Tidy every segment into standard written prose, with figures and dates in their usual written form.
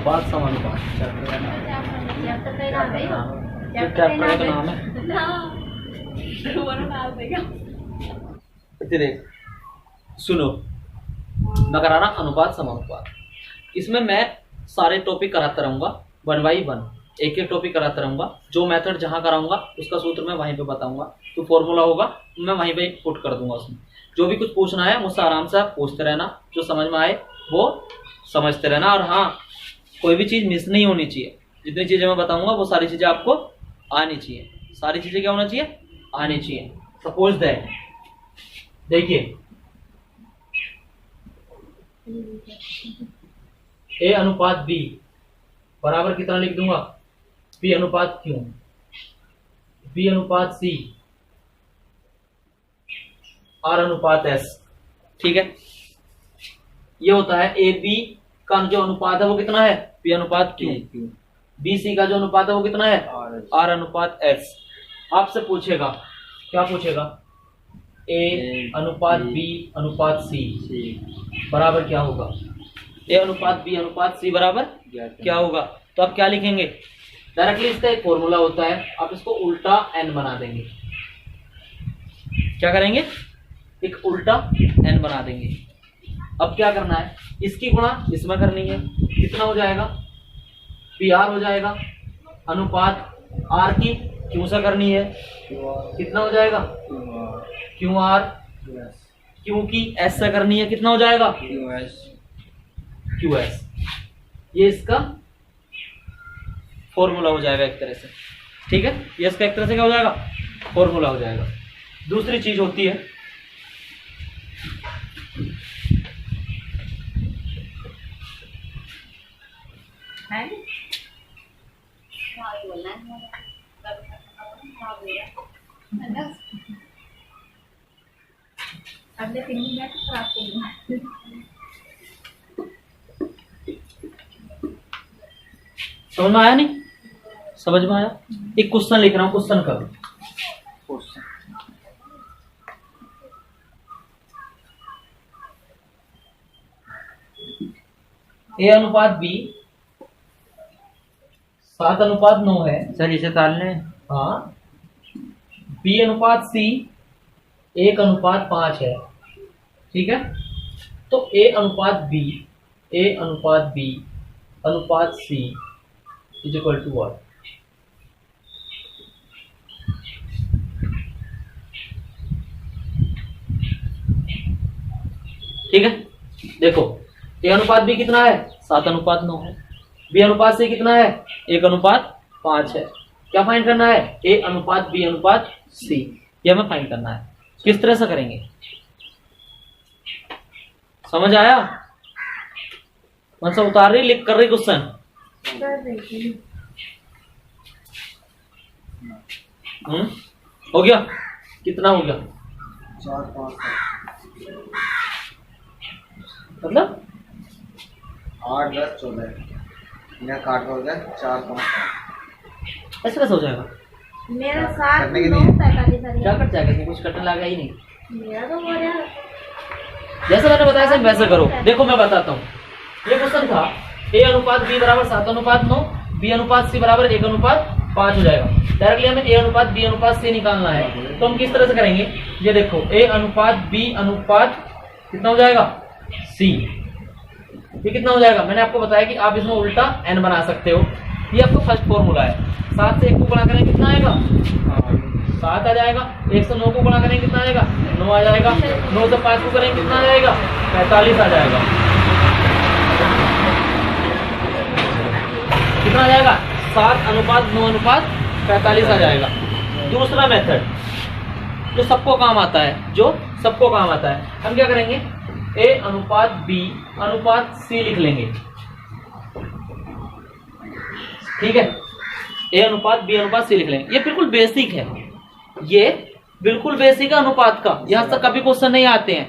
अनुपात समानुपात चैप्टर का नाम है। देख सुनो, मैं करा रहा अनुपात समानुपात। इसमें मैं सारे टॉपिक कराता रहूंगा 1 बाई 1, एक एक टॉपिक कराता रहूंगा। जो मेथड जहां कराऊंगा उसका सूत्र मैं वहीं पे बताऊंगा, तो फॉर्मूला होगा मैं वहीं पे पुट कर दूंगा। उसमें जो भी कुछ पूछना है मुझसे आराम से आप पूछते रहना, जो समझ में आए वो समझते रहना। और हाँ, कोई भी चीज मिस नहीं होनी चाहिए। जितनी चीजें मैं बताऊंगा वो सारी चीजें आपको आनी चाहिए। सारी चीजें क्या होना चाहिए? आनी चाहिए। सपोज दैट, देखिए ए अनुपात बी बराबर कितना लिख दूंगा? बी अनुपात क्यू, बी अनुपात सी, आर अनुपात एस। ठीक है, ये होता है ए बी का जो अनुपात है वो कितना है? बी अनुपात क्यू। बी सी का जो अनुपात है वो कितना है? आर अनुपात एस। आपसे पूछेगा, क्या पूछेगा? ए अनुपात बी अनुपात सी बराबर क्या होगा? ए अनुपात बी अनुपात सी बराबर क्या होगा? तो आप क्या लिखेंगे? डायरेक्टली इसका एक फॉर्मूला होता है, आप इसको उल्टा एन बना देंगे। क्या करेंगे? एक उल्टा एन बना देंगे। अब क्या करना है? इसकी गुणा इसमें करनी है। कितना हो जाएगा? पी आर हो जाएगा। अनुपात आर की क्यू से करनी है, कितना हो जाएगा? Q R. क्यू की एस से करनी है, कितना हो जाएगा? Q S. ये इसका फॉर्मूला हो जाएगा एक तरह से। ठीक है, ये इसका एक तरह से क्या हो जाएगा? फॉर्मूला हो जाएगा। दूसरी चीज होती है अगले 3 मिनट खराब करूंगा। समझ में आया? नहीं समझ में आया? एक क्वेश्चन लिख रहा हूं, क्वेश्चन का ए अनुपात बी 7 अनुपात 9 है सर, इसे ताल लें। हाँ। बी अनुपात सी 1 अनुपात 5 है। ठीक है, तो ए अनुपात बी अनुपात सी इज इक्वल टू व्हाट? ठीक है, देखो ए अनुपात बी कितना है? 7 अनुपात 9 है। बी अनुपात सी कितना है? 1 अनुपात 5 है। क्या फाइंड करना है? ए अनुपात बी अनुपात सी, ये हमें फाइंड करना है। किस तरह से करेंगे? समझ आया? कौन सा उतार रही, लिख कर रही क्वेश्चन? हो गया? कितना हो गया? 4 5 मतलब 8 10 14 या काट हो गया 4 5। ऐसे कैसे हो जाएगा? मेरा 7 करने के 9 लिए। 45 क्या कट जाएगा? इसमें कुछ कटने लगा ही नहीं। मेरा तो हो रहा। जैसे मैंने बताया सर वैसे करो। देखो मैं बताता हूँ, ये क्वेश्चन था ए अनुपात बी बराबर 7 अनुपात 9, बी अनुपात सी बराबर 1 अनुपात 5 हो जाएगा। डायरेक्टली हमें ए अनुपात बी अनुपात सी निकालना है, तो हम किस तरह से करेंगे? ये देखो, ए अनुपात बी अनुपात कितना हो जाएगा? सी। ये कितना हो जाएगा? मैंने आपको बताया कि आप इसमें उल्टा एन बना सकते हो। ये आपको फर्स्ट फॉर्मूला है। 7 से 1 को गुणा करें कितना आएगा? 7 आ जाएगा। 1 से 9 को गुणा करें कितना आएगा? 9 आ जाएगा। 9 से 5 को करें कितना आ जाएगा? 45 आ जाएगा। कितना आ जाएगा? 7 अनुपात 9 अनुपात 45 आ जाएगा। दूसरा मेथड जो सबको काम आता है, हम क्या करेंगे? ए अनुपात बी अनुपात सी लिख लेंगे। ठीक है, ए अनुपात बी अनुपात सी लिख लेंगे। ये बिल्कुल बेसिक है, ये बिल्कुल बेसिक है अनुपात का। यहाँ से कभी क्वेश्चन नहीं आते हैं,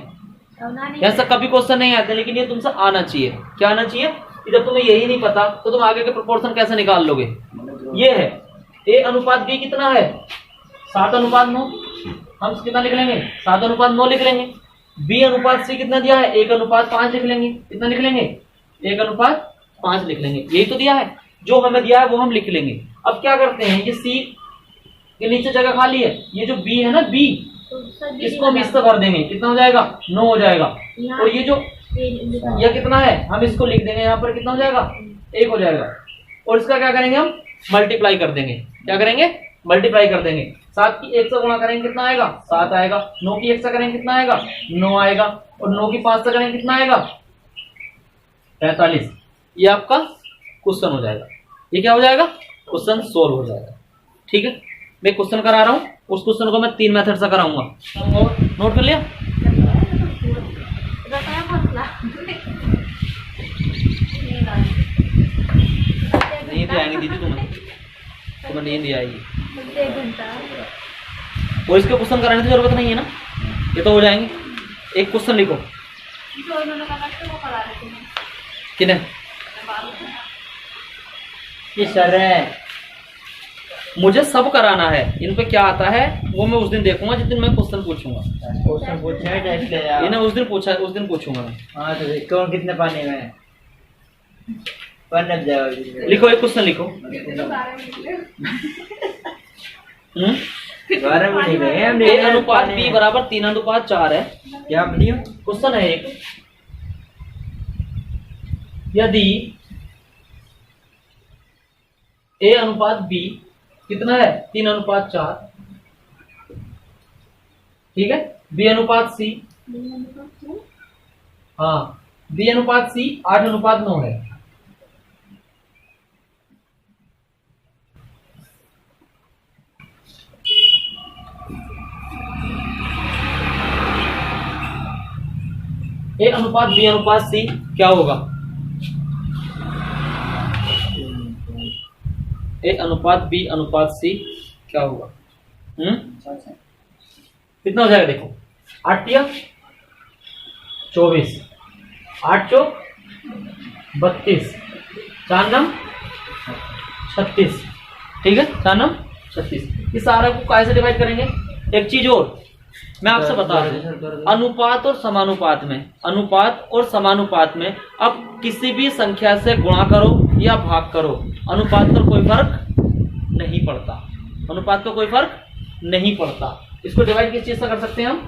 यहाँ से कभी क्वेश्चन नहीं आते, लेकिन ये तुमसे आना चाहिए। क्या आना चाहिए? जब तुम्हें यही नहीं पता तो तुम आगे के प्रोपोर्शन कैसे निकाल लोगे? ये है ए अनुपात बी कितना है? 7 अनुपात 9। हम कितना लिख लेंगे? 7 अनुपात 9 लिख लेंगे। बी अनुपात सी कितना दिया है? 1 अनुपात 5 लिख लेंगे। कितना लिख लेंगे? 1 अनुपात 5 लिख लेंगे, यही तो दिया है, जो हमें दिया है वो हम लिख लेंगे। अब क्या करते हैं, ये सी के नीचे जगह खाली है, ये जो बी है ना बी, तो सर दीदी इसको हम इससे भर देंगे, कितना हो जाएगा 9 हो जाएगा। यहाँ और ये जो ये यह कितना है हम इसको लिख देंगे, यहाँ पर कितना हो जाएगा 1 हो जाएगा। और इसका क्या करेंगे हम मल्टीप्लाई कर देंगे, क्या करेंगे मल्टीप्लाई कर देंगे। 7 की 1 से गुणा करेंगे कितना आएगा 7 आएगा, 9 की 1 से करेंगे कितना आएगा 9 आएगा, और 9 की 5 से करेंगे कितना आएगा 45। ये आपका क्वेश्चन हो जाएगा, ये क्या हो जाएगा क्वेश्चन सोल्व हो जाएगा। ठीक है, मैं क्वेश्चन करा रहा हूँ, उस क्वेश्चन को मैं 3 मेथड से कराऊंगा। और नोट कर लिया, बताया मसला नींद आएंगी दीदी, तुम्हें नींद आएगी। 1 घंटा और इसके क्वेश्चन कराने की जरूरत नहीं है ना, ये तो हो जाएंगे। एक क्वेश्चन लिखो, जो इन्होंने कहा था वो करा रहे थे किने ये सर है, मुझे सब कराना है, इन पे क्या आता है वो मैं उस दिन देखूंगा जिस दिन मैं क्वेश्चन पूछूंगा। क्वेश्चन पूछे हैं टेस्ट ले यार। इन्हें उस दिन पूछा, उस दिन पूछूंगा मैं। हाँ तो कौन कितने पानी में है? पन्ने जाओ लिखो, एक क्वेश्चन लिखो। 12 में नहीं गए हमने। ए अनुपात बी बराबर 3:4 है। क्या बनियो? क्वेश्चन है एक, यदि ए अनुपात बी कितना है 3:4, ठीक है, बी अनुपात सी, हाँ बी अनुपात सी 8:9 है। ए अनुपात बी अनुपात सी क्या होगा? ए अनुपात बी अनुपात सी क्या होगा? कितना हो जाएगा देखो, 8 या 24, 8 चौक 32, 4 नम 36, ठीक है 4 नम 36। इस सारे को कैसे डिवाइड करेंगे? एक चीज और मैं आपसे बता रहा हूँ, अनुपात और समानुपात में, अनुपात और समानुपात में अब किसी भी संख्या से गुणा करो या भाग करो, अनुपात पर कोई फर्क नहीं पड़ता, अनुपात पर कोई फर्क नहीं पड़ता। इसको डिवाइड किस चीज से कर सकते हैं हम?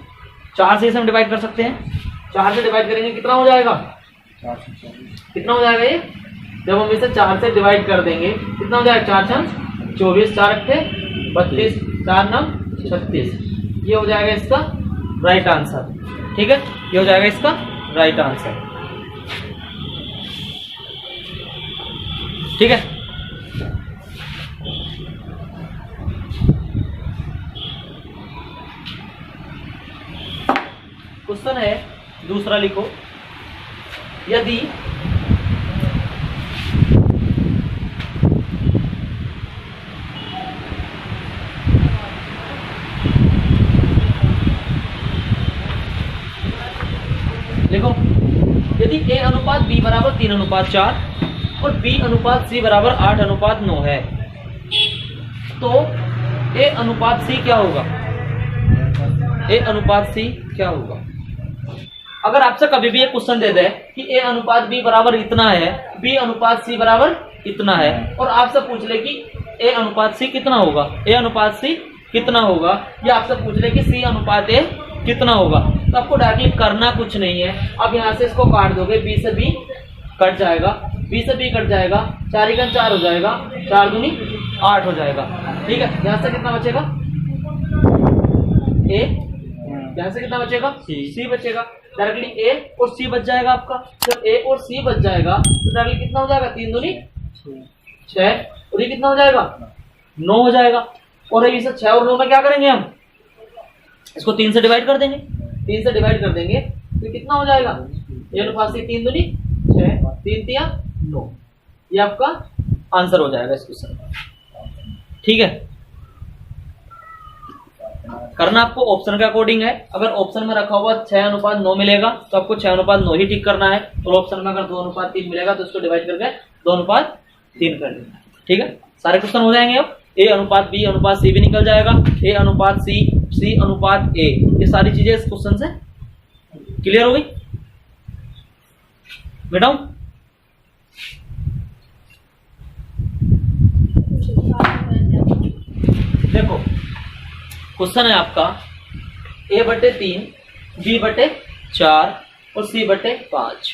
4 से इसे हम डिवाइड कर सकते हैं। 4 से डिवाइड करेंगे कितना हो जाएगा? कितना हो जाएगा ये? जब हम इसे 4 से डिवाइड कर देंगे कितना हो जाएगा? 4 छंग 24, 4 अट्ठे 32, 4 नम 36। ये हो जाएगा इसका राइट आंसर। ठीक है, ये हो जाएगा इसका राइट आंसर। ठीक है, क्वेश्चन है दूसरा, लिखो यदि देखो यदि ए अनुपात बी बराबर 3:4 और बी अनुपात सी बराबर 8:9 है, तो ए अनुपात सी क्या होगा? ए अनुपात सी क्या होगा? अगर आपसे कभी भी एक क्वेश्चन दे दे कि ए अनुपात बी बराबर इतना है, बी अनुपात सी बराबर इतना है, और आपसे पूछ ले कि ए अनुपात सी कितना होगा, ए अनुपात सी कितना होगा, या आपसे पूछ ले कि सी अनुपात ए कितना होगा, तो आपको डायरेक्टली करना कुछ नहीं है। अब यहाँ से इसको काट दोगे, बी से बी कट जाएगा, बी से बी कट जाएगा, 4 × 4 हो जाएगा, 4 दूनी 8 हो जाएगा। ठीक है, यहाँ से कितना बचेगा? ए, यहाँ से कितना बचेगा? सी बचेगा। डायरेक्टली ए और सी बच जाएगा आपका। जब ए और सी बच जाएगा तो डायरेक्टली कितना हो जाएगा? 3 दूनी 6, और ये कितना हो जाएगा? 9 हो जाएगा। और इसे 6 और 9 में क्या करेंगे हम? इसको 3 से डिवाइड कर देंगे, 3 से डिवाइड कर देंगे तो कितना हो जाएगा? ये अनुपात से 3 दूनी 6, 3 तिया 9। ये आपका आंसर हो जाएगा इस क्वेश्चन का। ठीक है, करना आपको ऑप्शन के अकॉर्डिंग है। अगर ऑप्शन में रखा हुआ 6:9 मिलेगा तो आपको 6:9 ही टिक करना है, और ऑप्शन में अगर 2:3 मिलेगा तो इसको डिवाइड करके 2:3 कर लेना। ठीक है, सारे क्वेश्चन हो जाएंगे। अब ए अनुपात बी अनुपात सी भी निकल जाएगा, ए अनुपात सी, सी अनुपात ए, ये सारी चीजें इस क्वेश्चन से क्लियर हो गई। बेटा क्वेश्चन है आपका A/3, B/4 और C/5।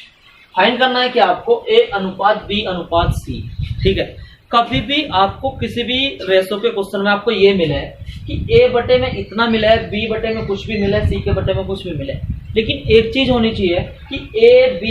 फाइंड करना है कि आपको A/B/C। ठीक है, कभी भी आपको किसी भी रेशो के क्वेश्चन में आपको ये मिला है कि A/बटे में इतना मिला है, B/बटे में कुछ भी मिला है, C के बटे में कुछ भी मिला है, लेकिन एक चीज होनी चाहिए कि A, B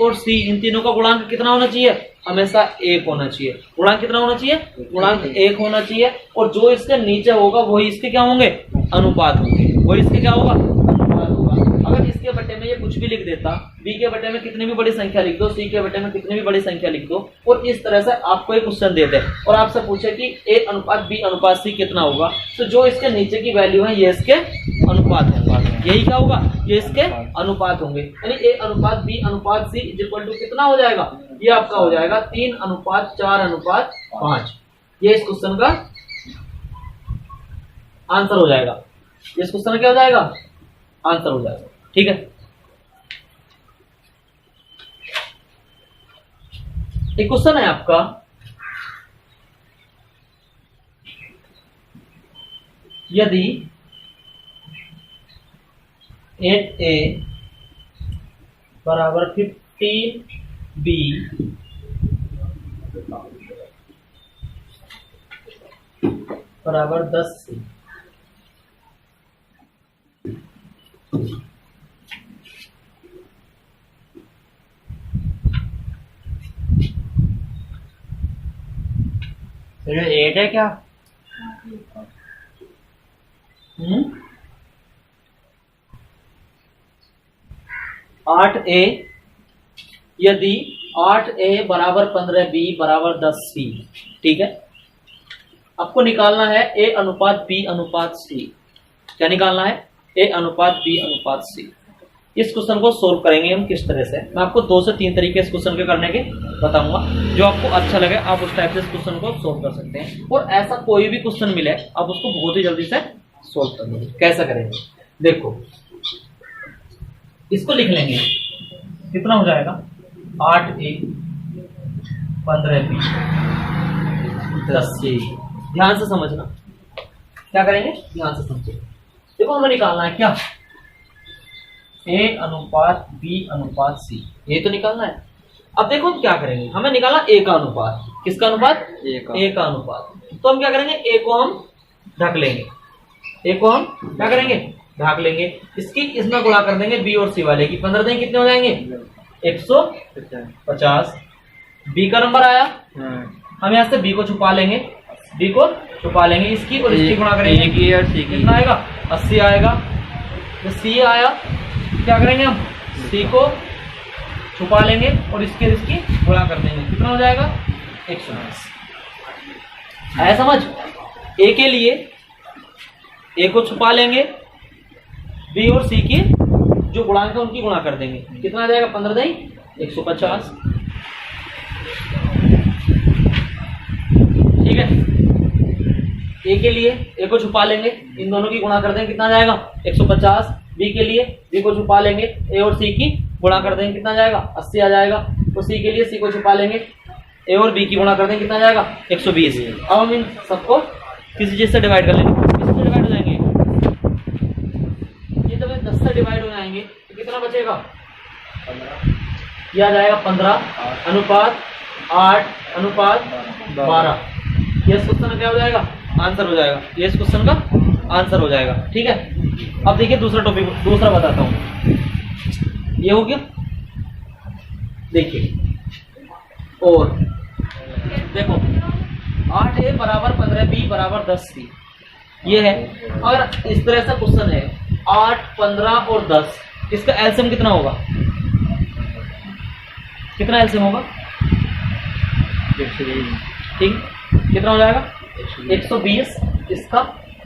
और C इन तीनों का गुणांक कितना होना चाहिए? हमेशा 1 होना चाहिए। गुणांक कितना होना चाहिए? गुणांक 1 होना चाहिए। और जो इसके नीचे होगा वही इसके क्या होंगे? अनुपात होंगे। वही इसके क्या होगा? अनुपात होगा। अगर इसके बटे में ये कुछ भी लिख देता, B के बटे में कितनी भी बड़ी संख्या लिख दो, C के बटे में कितनी भी बड़ी संख्या लिख दो, और इस तरह से आपको एक क्वेश्चन दे दे और आपसे पूछे कि A/B/C कितना होगा, तो जो इसके नीचे की वैल्यू है ये इसके अनुपात होगा। यही क्या होगा? ये इसके अनुपात होंगे। यानी A/B/C इक्वल टू कितना हो जाएगा? ये आपका हो जाएगा 3:4:5। ये इस क्वेश्चन का आंसर हो जाएगा। इस क्वेश्चन का क्या हो जाएगा? आंसर हो जाएगा। ठीक है, एक क्वेश्चन है आपका यदि 8A बराबर 15B बराबर 10C ये 8 है क्या? 8A यदि 8A बराबर 15B बराबर 10C। ठीक है, आपको निकालना है A/B/C। क्या निकालना है? A/B/C। इस क्वेश्चन को सोल्व करेंगे हम किस तरह से, मैं आपको 2 से 3 तरीके इस क्वेश्चन के करने के बताऊंगा। जो आपको अच्छा लगे आप उस टाइप से इस क्वेश्चन को सोल्व कर सकते हैं, और ऐसा कोई भी क्वेश्चन मिले आप उसको बहुत ही जल्दी से सोल्व कर लेंगे। कैसा करेंगे? देखो, इसको लिख लेंगे, कितना हो जाएगा? 8A 15B 10C। ध्यान से समझना, क्या करेंगे? ध्यान से समझिए। देखो, हमें निकालना है क्या? A/B/C। ये तो निकालना है। अब देखो हम क्या करेंगे, हमें निकालना A का अनुपात। किसका अनुपात? A का अनुपात। तो हम क्या करेंगे? A को हम ढक लेंगे। A को हम क्या करेंगे? ढक लेंगे। इसकी इसमें गुणा कर देंगे B और C वाले की। 15 देंगे कितने हो जाएंगे? 150। B का नंबर आया, हम यहाँ से B को छुपा लेंगे। B को छुपा लेंगे, इसकी और इसकी गुणा करेंगे। कितना आएगा? 80 आएगा। तो C आया, क्या करेंगे हम? C को छुपा लेंगे और इसकी गुणा कर देंगे। कितना हो जाएगा? 120। है समझ? A के लिए A को छुपा लेंगे, B और C की जो गुणांक है उनकी गुणा कर देंगे। कितना आ जाएगा? 15 दें 150। ठीक है, A के लिए A को छुपा लेंगे, इन दोनों की गुणा कर देंगे। कितना जाएगा? 150। B के लिए B को छुपा लेंगे, A और C की गुणा कर देंगे। कितना जाएगा? 80 आ जाएगा। तो C के लिए C को छुपा लेंगे, A और B की गुणा कर देंगे। कितना जाएगा? 120। अब हम इन सबको किसी चीज से डिवाइड कर लेंगे। किससे डिवाइड हो जाएंगे? ये जब 10 से डिवाइड हो जाएंगे तो कितना बचेगा? 15। यह आ जाएगा 15/8/12। ये इस क्वेश्चन का क्या हो जाएगा? आंसर हो जाएगा। ये इस क्वेश्चन का आंसर हो जाएगा। ठीक है, अब देखिए दूसरा टॉपिक, दूसरा बताता हूं। ये हो गया। देखिए, और देखो 8A बराबर 15B बराबर 10C ये है। और इस तरह से क्वेश्चन है 8, 15 और 10, इसका एलसीएम कितना होगा? कितना एलसीएम होगा? ठीक, कितना हो जाएगा? 120। इसका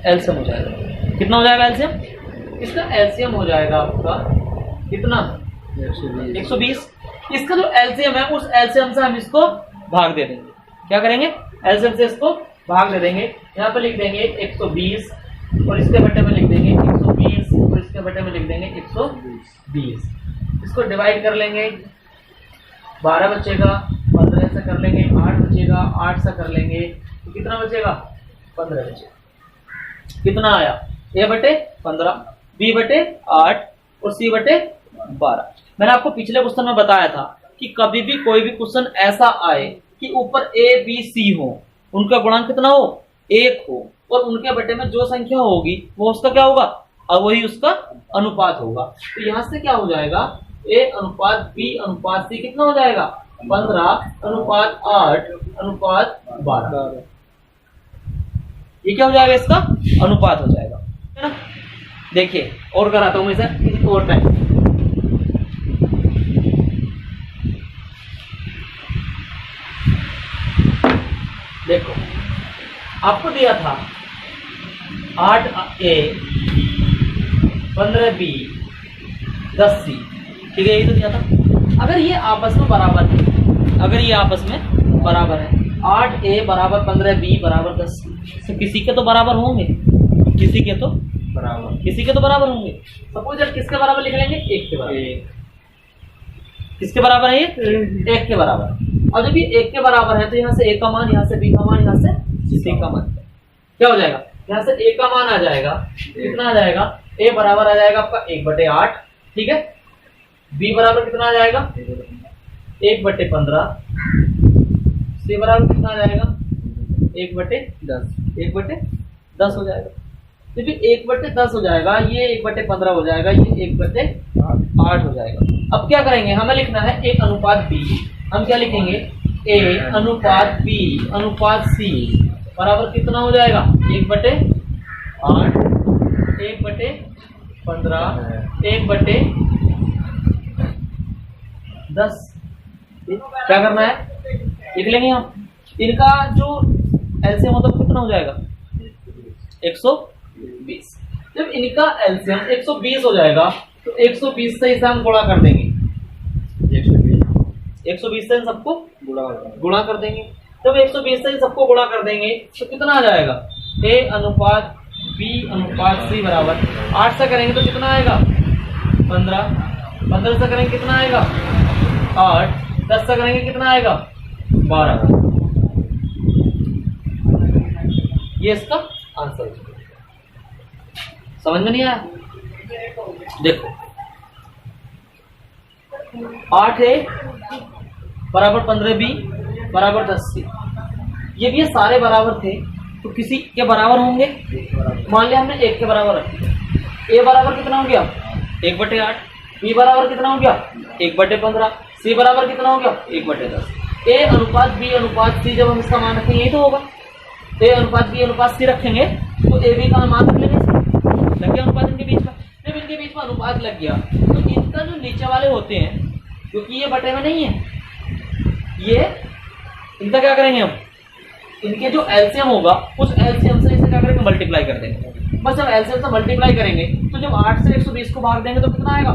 एलसीएम हो जाएगा। कितना हो जाएगा एलसीएम? इसका एलसीएम हो जाएगा आपका कितना? 120। इसका जो एलसीएम है उस एलसीएम से हम इसको भाग दे देंगे। क्या करेंगे? एलसीएम से इसको भाग दे देंगे। यहाँ पे लिख देंगे 120 और इसके बटे में लिख देंगे 120 और इसके बटे में लिख देंगे 120। इसको डिवाइड कर लेंगे, 12 बचेगा, 15 से कर लेंगे, 8 बचेगा, 8 से कर लेंगे तो कितना बचेगा? 15 बचेगा। कितना आया, a बटे 15, b बटे 8 और c बटे 12। मैंने आपको पिछले क्वेश्चन में बताया था कि कभी भी कोई भी क्वेश्चन ऐसा आए कि ऊपर a b c हो, उनका गुणांक कितना हो, 1 हो, और उनके बटे में जो संख्या होगी वो उसका क्या होगा, अब वही उसका अनुपात होगा। तो यहां से क्या हो जाएगा, a अनुपात b अनुपात c कितना हो जाएगा, 15:8:12। ये क्या हो जाएगा, इसका अनुपात हो जाएगा, है ना। देखिए और कराता हूं मैं इसे और टाइम। देखो आपको दिया था 8a 15b 10c, ठीक है, यही तो दिया था। अगर ये आपस में बराबर है, अगर ये आपस में बराबर है, 8a बराबर 15b बराबर 10c, तो किसी के तो बराबर होंगे, किसी के तो बराबर होंगे। सपोज जब किसके बराबर लिख लेंगे, 1 के बराबर। किसके बराबर है ये, 1 के बराबर। और जब ये 1 के बराबर है तो यहाँ से a का मान, यहाँ से b का मान, यहाँ से c का मान क्या हो जाएगा, यहाँ से a का मान आ जाएगा, कितना आ जाएगा, a बराबर आ जाएगा आपका 1/8, ठीक है। b बराबर कितना आ जाएगा, 1/15, c बराबर कितना आ जाएगा, 1/10 हो जाएगा। तो फिर 1/10 हो जाएगा, ये 1/15 हो जाएगा, ये 1/8 हो जाएगा। अब क्या करेंगे, हमें लिखना है a अनुपात b। हम क्या लिखेंगे, a अनुपात b अनुपात c बराबर कितना हो जाएगा, 1/8, 1/15, 1/10। क्या करना है, लिख लेंगे हम। इनका जो एलसीएम होता है कितना हो जाएगा, 120। जब इनका एलसीएम 120 हो जाएगा तो 120 से इसे हम गुणा कर देंगे, 120 से सबको गुणा कर देंगे। जब 120 से सबको गुणा कर देंगे तो कितना आ जाएगा, a अनुपात b अनुपात c बराबर 8 से करेंगे तो कितना आएगा, 15, 15 से करेंगे कितना आएगा, 8, 10 से करेंगे कितना आएगा, 12। ये इसका आंसर है। समझ में नहीं आया, देखो 8a बराबर 15b बराबर 10c, ये भी सारे बराबर थे तो किसी के बराबर होंगे। मान लिया हमने 1 के बराबर रखे, a बराबर कितना हो गया, 1/8, b बराबर कितना हो गया, 1/15, c बराबर कितना हो गया, 1/10। a अनुपात b अनुपात c जब हम इसका मान रखेंगे यही तो होगा, a अनुपात b अनुपात c रखेंगे तो a b का मान रख लेंगे, लग गया अनुपात इनके बीच में। जब इनके बीच में अनुपात लग गया तो इनका जो नीचे वाले होते हैं, क्योंकि ये बटे में नहीं है, ये इनका क्या करेंगे हम, इनके जो एलसीएम होगा उस एलसीएम से इसे क्या करेंगे, मल्टीप्लाई कर देंगे। बस जब एलसीएम से मल्टीप्लाई करेंगे तो जब 8 से 120 को भाग देंगे तो कितना आएगा,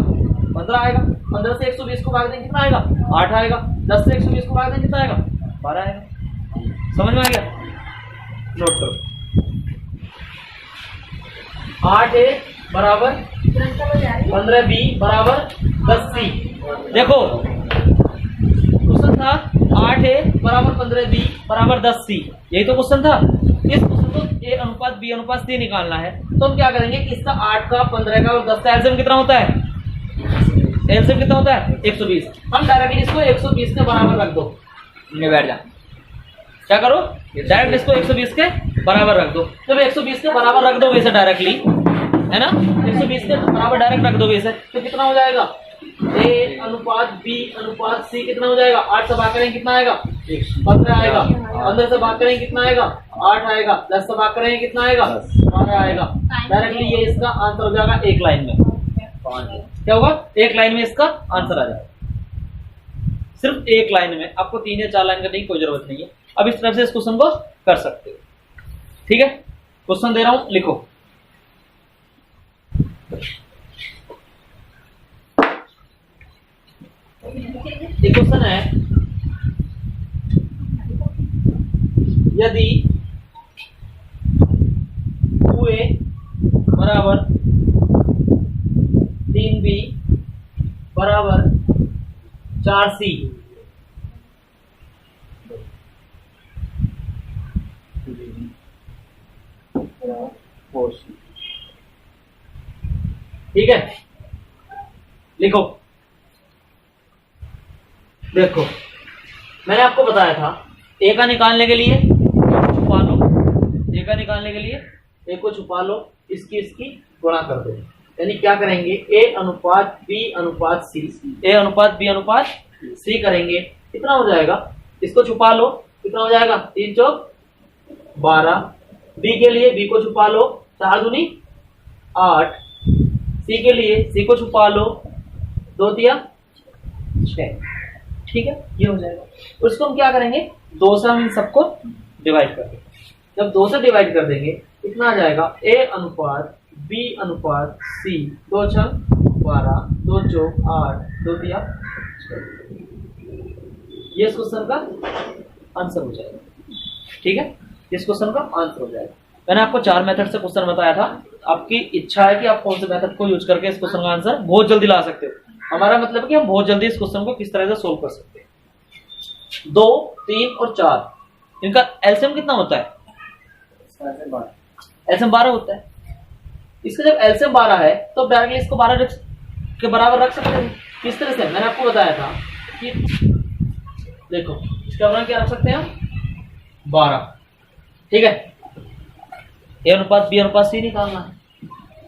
15 आएगा। 15 से 120 को भाग देंगे कितना आएगा, 8 आएगा। 10 से 120 को भाग देंगे कितना आएगा, 12 आएगा। समझ में आ गया, नोट करो। 8a बराबर 15b बराबर 10c। देखो क्वेश्चन था 8a बराबर 15b बराबर 10c, यही तो क्वेश्चन था। इस क्वेश्चन को a अनुपात b अनुपात c निकालना है तो हम क्या करेंगे, इसका 8 का 15 का और 10 का एलसीएम कितना होता है, एलसीएम कितना होता है 120। हम डायरेक्टली इसको 120 के बराबर रख दो, ये बैठ जा, क्या करो डायरेक्ट इसको 120 के बराबर रख दो। जब 120 के बराबर रख दोगे इसे डायरेक्टली, है ना, 120 के बराबर डायरेक्ट रख दोगे इसे तो कितना हो जाएगा, a अनुपात b अनुपात c कितना हो जाएगा, 8 से भाग करेंगे कितना आएगा, 15 आएगा। 15 से भाग करेंगे कितना आएगा, 8 आएगा। 10 से भाग करेंगे कितना आएगा, 12 आएगा। डायरेक्टली ये इसका आंसर हो जाएगा एक लाइन में। क्या होगा, एक लाइन में इसका आंसर आ जाएगा, सिर्फ एक लाइन में। आपको 3 या 4 लाइन करने की कोई जरूरत नहीं है। अब इस तरह से इस क्वेश्चन को कर सकते हो, ठीक है। क्वेश्चन दे रहा हूं, लिखो। एक क्वेश्चन है, यदि 2a बराबर 3b बराबर 4c क्वेश्चन। ठीक है, लिखो। देखो मैंने आपको बताया था ए का निकालने के लिए छुपा लो, ए का निकालने के लिए ए को छुपा लो, इसकी गुणा कर दो। यानी क्या करेंगे, ए अनुपात बी अनुपात सी, ए अनुपात बी अनुपात सी करेंगे। कितना हो जाएगा, इसको छुपा लो, कितना हो जाएगा 3 चौक 12। बी के लिए बी को छुपा लो, 4 दूनी 8। सी के लिए सी को छुपा लो, 2 तिया 6। ठीक है, ये हो जाएगा। उसको हम क्या करेंगे, 2 से हम इन सबको डिवाइड कर देंगे। जब 2 से डिवाइड कर देंगे कितना आ जाएगा, ए अनुपात बी अनुपात सी, 2 छंग 12, 2 चौक 8, 2 तिया 6। ये इस क्वेश्चन का आंसर हो जाएगा। ठीक है, इस क्वेश्चन का आंसर हो जाएगा। मैंने आपको 4 मेथड से क्वेश्चन बताया था। आपकी इच्छा है कि आप कौन से मेथड को यूज करके इस क्वेश्चन का आंसर बहुत जल्दी ला सकते हो। हमारा मतलब है कि हम बहुत जल्दी इस क्वेश्चन को किस तरह से सोल्व कर सकते हैं। 2, 3 और 4 इनका एलसीएम कितना होता है, एलसीएम 12 होता है। इसका जब एलसीएम 12 है तो डायरेक्टली इसको 12 के बराबर रख सकते हैं। किस तरह से, मैंने आपको बताया था कि देखो इसका बराबर क्या रख सकते हैं हम, 12। ठीक है, ए अनुपात बी अनुपात सी निकालना है।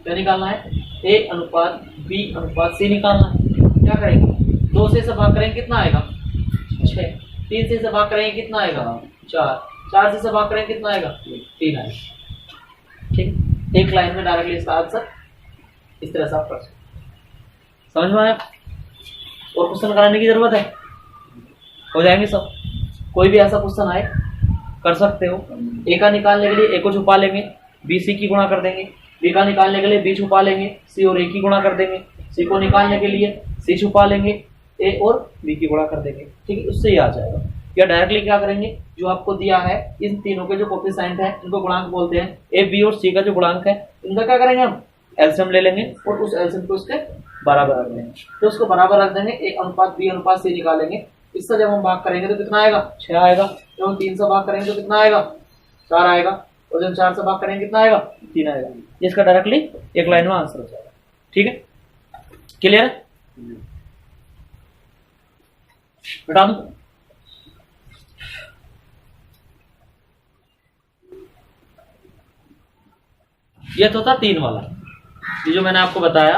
क्या निकालना है, ए अनुपात बी अनुपात सी निकालना है। क्या करेंगे, 2 से भाग करेंगे कितना आएगा 6, 3 से भाग करेंगे कितना आएगा 4, 4 से भाग करेंगे कितना आएगा 3 आएगा। ठीक, एक लाइन में डायरेक्टली इसका आंसर इस तरह से आप कर सकते। समझ में आया, और क्वेश्चन कराने की जरूरत है, हो जाएंगे सब। कोई भी ऐसा क्वेश्चन आए कर सकते हो। ए का निकालने के लिए ए को छुपा लेंगे, बी सी की गुणा कर देंगे। बी का निकालने के लिए बी छुपा लेंगे, सी और ए की गुणा कर देंगे। सी को निकालने के लिए सी छुपा लेंगे, ए और बी की गुणा कर देंगे। ठीक है, उससे ही आ जाएगा। या डायरेक्टली क्या करेंगे, जो आपको दिया है इन तीनों के जो कोफिशिएंट है इनको गुणांक बोलते हैं। ए बी और सी का जो गुणांक है इनका क्या करेंगे, हम एलसीएम ले लेंगे और उस एलसीएम को उसके बराबर रख देंगे। तो उसको बराबर रख देंगे, ए अनुपात बी अनुपात सी निकालेंगे। इससे जब हम भाग करेंगे तो कितना आएगा 6 आएगा। जब हम 3 से भाग करेंगे तो कितना आएगा 4 आएगा। और जब 4 से भाग करेंगे कितना आएगा 3 आएगा। इसका डायरेक्टली एक लाइन में आंसर हो जाएगा। ठीक है, क्लियर है, बता दूं। ये तो था 3 वाला, ये जो मैंने आपको बताया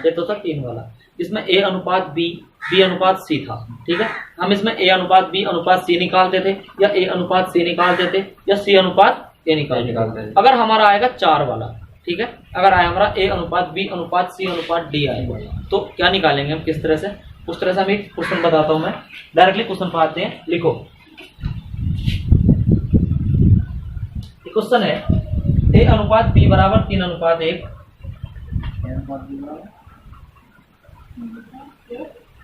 ये तो था 3 वाला। इसमें ए अनुपात बी बी अनुपात सी था। ठीक है, हम इसमें ए अनुपात बी अनुपात सी निकालते थे, या ए अनुपात सी निकालते थे, या सी अनुपात ए निकालते थे। अगर हमारा आएगा 4 वाला, ठीक है, अगर आया हमारा ए अनुपात बी अनुपात सी अनुपात डी आएगा तो क्या निकालेंगे हम, किस तरह से, उस तरह से हम एक क्वेश्चन बताता हूं मैं। डायरेक्टली क्वेश्चन पढ़ाते हैं, लिखो। क्वेश्चन है ए अनुपात बी बराबर 3 अनुपात 1,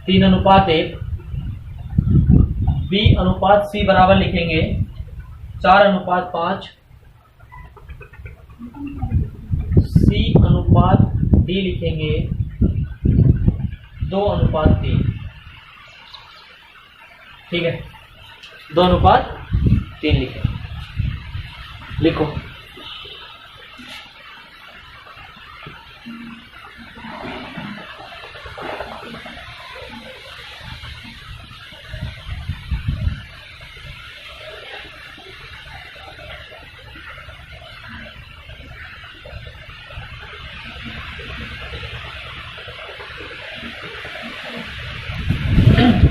3 अनुपात 1। बी अनुपात सी बराबर लिखेंगे 4 अनुपात 5, सी अनुपात डी लिखेंगे 2 अनुपात 3। ठीक है, 2 अनुपात 3 लिखेंगे। लिखो।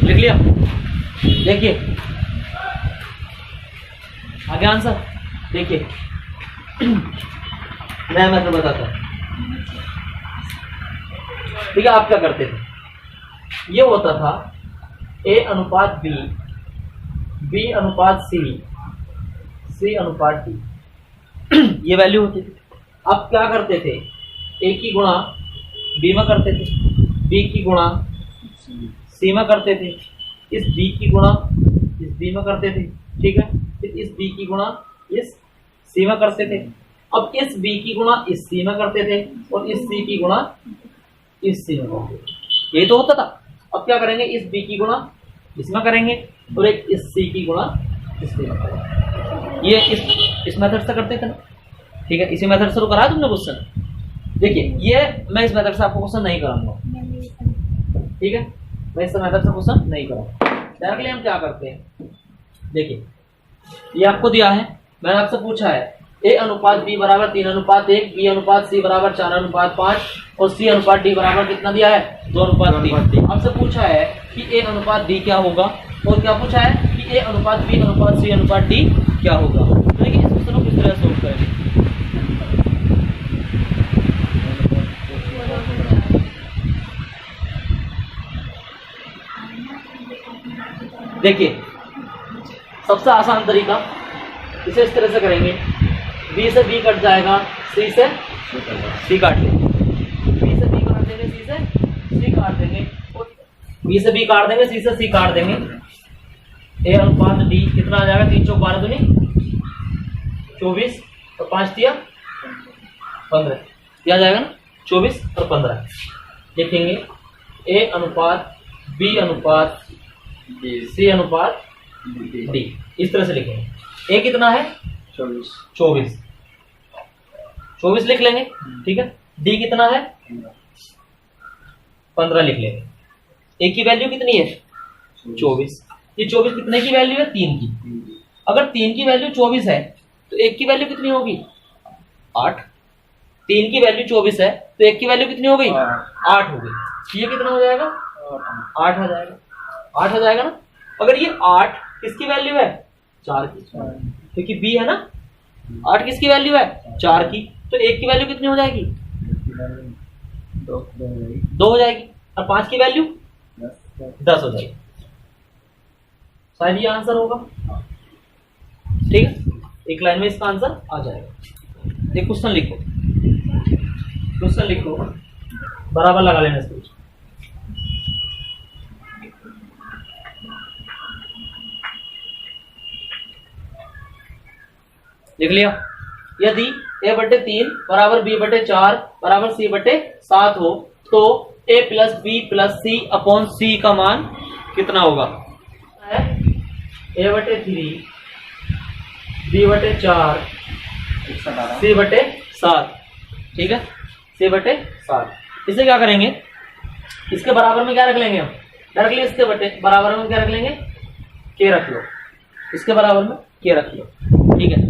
लिख लिया, देखिए आगे आंसर देखिए। मैं तो बताता हूँ। ठीक है, आप क्या करते थे, ये होता था ए अनुपात बी, बी अनुपात सी, सी अनुपात डी, ये वैल्यू होती थी। आप क्या करते थे, ए की गुणा बी में करते थे, बी की गुणा सी में करते थे, इस बी की गुणा इस बी में करते थे। ठीक है, फिर इस बी की गुणा इस सी में करते थे। अब इस बी की गुणा इस सी में करते थे और इस सी की गुणा इस सी में करते थे। यही तो होता था। अब क्या करेंगे, इस बी की गुणा इसमें करेंगे और एक इस सी की गुणा इसमें करेंगे। ये इस मेथड से करते थे ना। ठीक है, इसी मेथड से तो करा तुमने क्वेश्चन। देखिए ये मैं इस मेथड से आपको क्वेश्चन नहीं कराऊंगा, ठीक है, मैं इस मेथड से क्वेश्चन नहीं कराऊंगा। डायरेक्टली हम क्या करते हैं, देखिए ये आपको दिया है, मैंने आपसे पूछा है ए अनुपात बी बराबर 3:1, बी अनुपात सी बराबर 4:5 और सी अनुपात डी बराबर कितना दिया है 2:3। आपसे पूछा है कि ए अनुपात डी क्या होगा और क्या पूछा है कि ए अनुपात बी अनुपात सी अनुपात डी क्या होगा। तो देखिए इस क्वेश्चन को किस तरह सोल्व करेंगे। देखिए सबसे आसान तरीका इसे इस तरह से करेंगे, बी से बी कट जाएगा, सी से सी काट लेंगे, बी से बी काट देंगे, सी से सी काट देंगे, बी से बी काट देंगे, सी से सी काट देंगे। ए अनुपात डी कितना आ जाएगा, 3 चौक 12 दूनी 24 और 5 दिया 15, क्या आ जाएगा ना 24 और 15। लिखेंगे ए अनुपात बी अनुपात सी अनुपात डी, इस तरह से लिखेंगे। ए कितना है 24 लिख लेंगे, ठीक है। डी कितना है 15 लिख लेंगे। ए की वैल्यू कितनी है 24, ये 24 कितने की वैल्यू है 3 की। अगर 3 की वैल्यू 24 है तो 1 की वैल्यू कितनी होगी 8। 3 की वैल्यू 24 है तो 1 की वैल्यू कितनी हो गई 8 हो गई। ये कितना हो जाएगा 8 आ जाएगा, 8 आ जाएगा ना। अगर ये 8 किसकी वैल्यू है 4 की, क्योंकि बी है ना, 8 किसकी वैल्यू है 4 की, तो 1 की वैल्यू कितनी हो जाएगी 2 हो जाएगी और 5 की वैल्यू 10 हो जाएगी। शायद ये आंसर होगा, ठीक है। एक लाइन में इसका आंसर आ जाएगा। ये क्वेश्चन लिखो, क्वेश्चन लिखो, बराबर लगा लेना इसको। लिख लिया। यदि a/3 बराबर b/4 बराबर c/7 हो तो a plus B plus C upon C का मान कितना होगा। a/3 b/4 c/7, ठीक है, c/7। इसे क्या करेंगे, इसके बराबर में क्या रख लेंगे हम डायरेक्टली, इसके बराबर में क्या रख लेंगे k रख लो, इसके बराबर में k रख लो, ठीक है।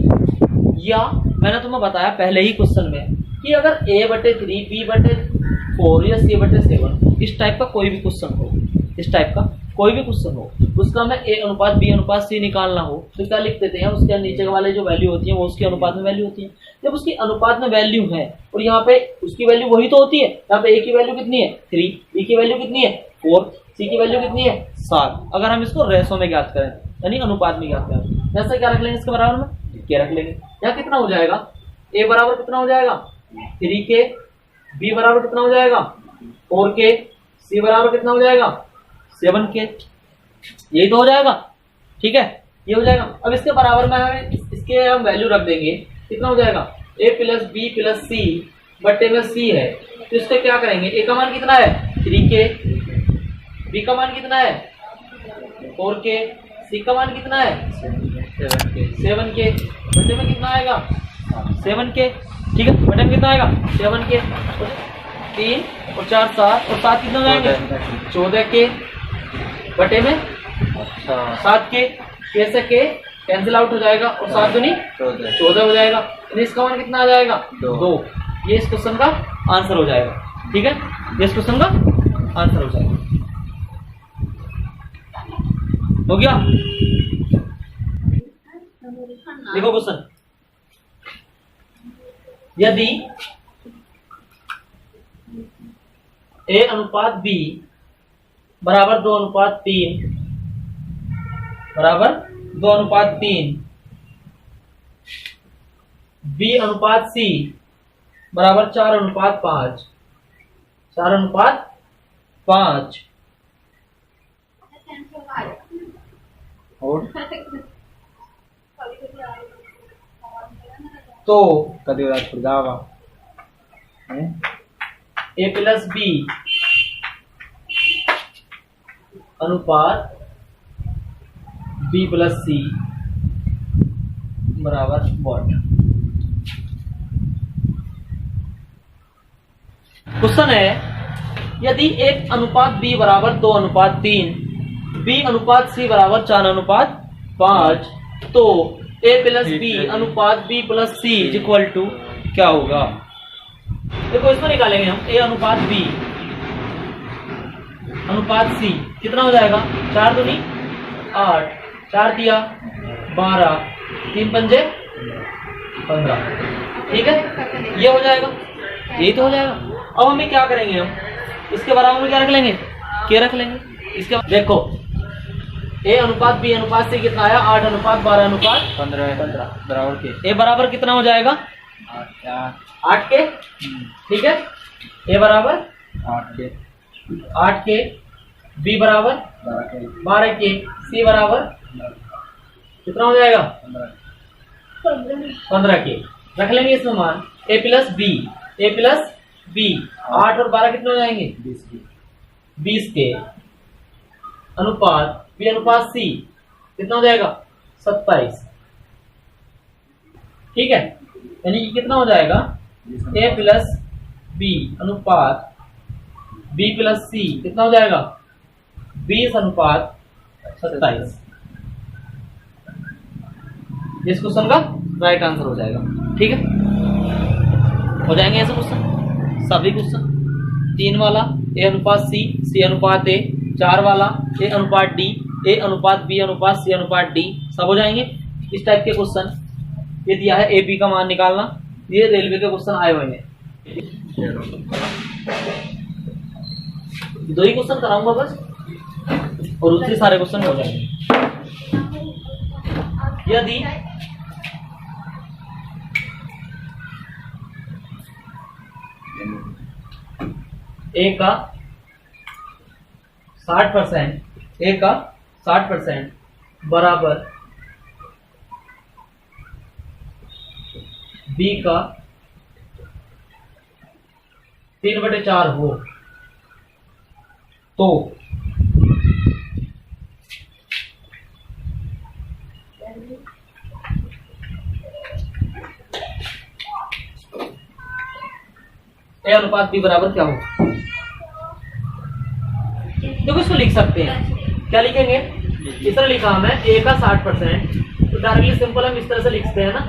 या मैंने तुम्हें बताया पहले ही क्वेश्चन में कि अगर a/3 b/4 या c/7 इस टाइप का कोई भी क्वेश्चन हो, इस टाइप का कोई भी क्वेश्चन हो, उसका हमें a अनुपात b अनुपात c निकालना हो तो क्या लिख देते हैं, उसके नीचे वाले जो वैल्यू होती है वो उसके अनुपात में वैल्यू होती है। जब उसकी अनुपात में वैल्यू है और यहाँ पे उसकी वैल्यू वही तो होती है, यहाँ पे a की वैल्यू कितनी है 3, b की वैल्यू कितनी है 4, c की वैल्यू कितनी है 7। अगर हम इसको रेशो में ज्ञात करें यानी अनुपात में ज्ञात करें, जैसे क्या रख लेंगे इसके बराबर में k रख लेंगे। यहाँ कितना हो जाएगा, a बराबर कितना हो जाएगा 3k, b बराबर कितना हो जाएगा 4k, c बराबर कितना हो जाएगा 7k, यही तो हो जाएगा, ठीक है, ये हो जाएगा। अब इसके बराबर में हमें इसके हम वैल्यू रख देंगे, कितना हो जाएगा a प्लस बी प्लस सी बट्टे में c है, तो इसको क्या करेंगे, a का मान कितना है 3k, b का मान कितना है 4k, c का मान कितना है 7k, बटे में कितना आएगा 7k, ठीक है, बटे में कितना आएगा 7k, 3 और 4 7 और 7 कितना जाएंगे 14k, बटे में 7k, k से k कैंसिल आउट हो जाएगा और 7 दूनी 14 हो जाएगा। इसका मान कितना आ जाएगा 2। ये इस क्वेश्चन का आंसर हो जाएगा, ठीक है, ये इस क्वेश्चन का आंसर हो जाएगा। हो गया, देखो क्वेश्चन, यदि a अनुपात b बराबर 2:3 बराबर 2:3, b अनुपात c बराबर 4:5 और तो कभी जावा a प्लस बी अनुपात b प्लस सी बराबर व्हाट। क्वेश्चन है यदि एक अनुपात बी बराबर 2:3, बी अनुपात सी बराबर 4:5, तो ए प्लस बी अनुपात B plus C is equal to क्या होगा? देखो इसको निकालेंगे हम। ए अनुपात बी अनुपात सी कितना हो जाएगा? 4 दूनी 8, 4 तिया 12, 3 पंजे 15। ठीक है, ये हो जाएगा, यही तो हो जाएगा। अब हमें क्या करेंगे, हम इसके बराबर में क्या रख लेंगे? के रख लेंगे। इसके देखो ए अनुपात बी अनुपात सी कितना आया? 8:12:15 बराबर के ए बराबर कितना हो जाएगा? 8 के। ठीक है, ए बराबर 8 के, बी बराबर 12 के, सी बराबर कितना हो जाएगा? 15 के। रख लेंगे इसमें मान ए प्लस बी 8 और 12 कितने हो जाएंगे? 20 के अनुपात बी अनुपात सी कितना हो जाएगा? 27। ठीक है, यानी कि कितना हो जाएगा? ए प्लस बी अनुपात बी प्लस सी कितना हो जाएगा? 20:27। इस क्वेश्चन का राइट आंसर हो जाएगा। ठीक है, हो जाएंगे ऐसे क्वेश्चन, सभी क्वेश्चन। 3 वाला ए अनुपात सी, सी अनुपात ए, 4 वाला ए अनुपात डी, ए अनुपात बी अनुपात सी अनुपात डी, सब हो जाएंगे। इस टाइप के क्वेश्चन ये दिया है ए बी का मान निकालना, ये रेलवे के क्वेश्चन आए हुए हैं। 2 ही क्वेश्चन कराऊंगा बस, और दूसरे सारे क्वेश्चन हो जाएंगे। यदि ए का 60% बराबर बी का 3/4 हो, तो ए अनुपात बी बराबर क्या हो? देखो इसको लिख सकते हैं, क्या लिखेंगे? इस तरह लिखा हमने ए का 60%, तो डायरेक्टली सिंपल हम इस तरह से लिखते हैं ना।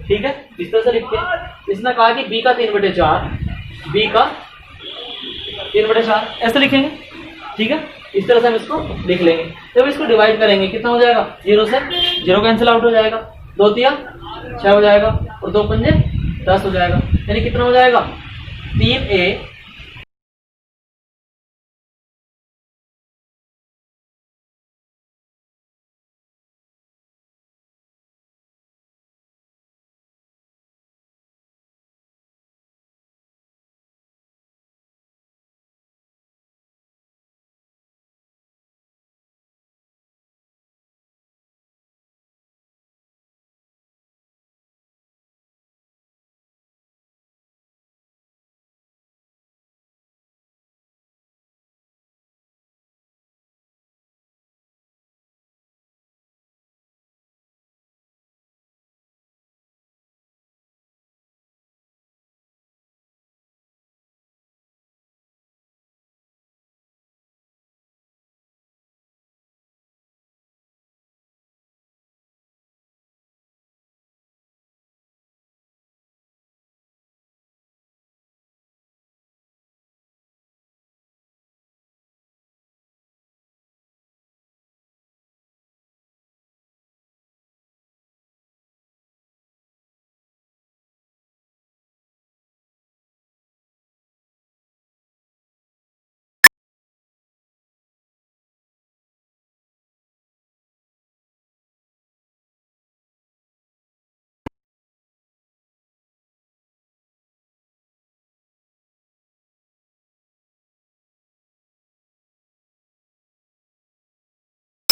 ठीक है, इस तरह से लिखते हैं। इसने कहा कि बी का 3/4, बी का 3/4 ऐसे लिखेंगे। ठीक है, इस तरह से हम इसको लिख लेंगे। जब इसको डिवाइड करेंगे कितना हो जाएगा? 0 से 0 कैंसिल आउट हो जाएगा, 2 तिया 6 हो जाएगा, और 2 पंजे 10 हो जाएगा। यानी कितना हो जाएगा? 3a